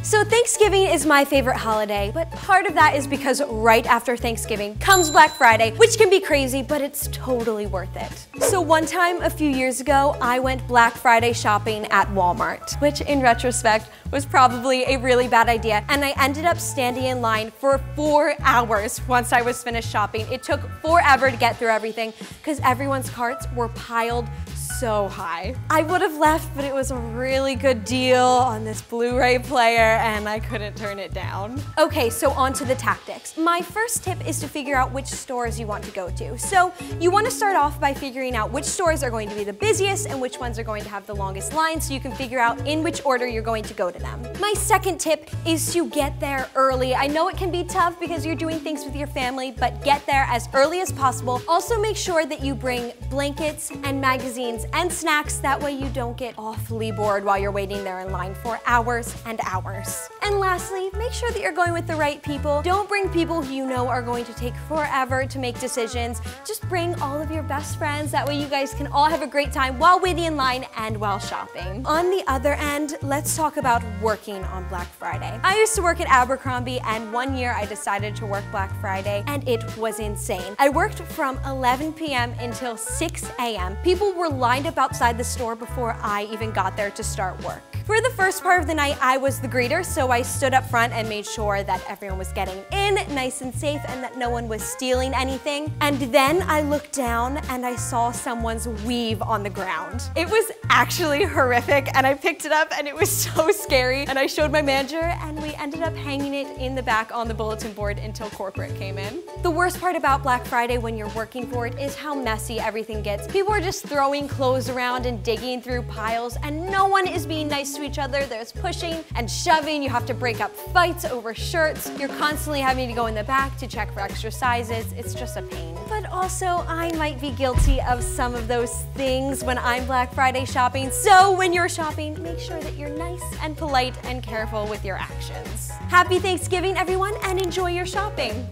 So Thanksgiving is my favorite holiday, but part of that is because right after Thanksgiving comes Black Friday, which can be crazy, but it's totally worth it. So one time a few years ago, I went Black Friday shopping at Walmart, which in retrospect was probably a really bad idea, and I ended up standing in line for 4 hours once I was finished shopping. It took forever to get through everything because everyone's carts were piled so high. I would have left, but it was a really good deal on this Blu-ray player and I couldn't turn it down. Okay, so on to the tactics. My first tip is to figure out which stores you want to go to. So you want to start off by figuring out which stores are going to be the busiest and which ones are going to have the longest lines so you can figure out in which order you're going to go to them. My second tip is to get there early. I know it can be tough because you're doing things with your family, but get there as early as possible. Also make sure that you bring blankets and magazines and snacks, that way you don't get awfully bored while you're waiting there in line for hours and hours. And lastly, make sure that you're going with the right people. Don't bring people who you know are going to take forever to make decisions. Just bring all of your best friends, that way you guys can all have a great time while waiting in line and while shopping. On the other end, let's talk about working on Black Friday. I used to work at Abercrombie, and one year I decided to work Black Friday and it was insane. I worked from 11 p.m. until 6 a.m. People were lined up outside the store before I even got there to start work. For the first part of the night, I was the greeter, so I stood up front and made sure that everyone was getting in nice and safe and that no one was stealing anything. And then I looked down and I saw someone's weave on the ground. It was actually horrific, and I picked it up and it was so scary, and I showed my manager and we ended up hanging it in the back on the bulletin board until corporate came in. The worst part about Black Friday when you're working for it is how messy everything gets. People are just throwing clothes around and digging through piles, and no one is being nice to each other. There's pushing and shoving. You have to break up fights over shirts. You're constantly having to go in the back to check for extra sizes. It's just a pain. But also, I might be guilty of some of those things when I'm Black Friday shopping. So when you're shopping, make sure that you're nice and polite and careful with your actions. Happy Thanksgiving, everyone, and enjoy your shopping.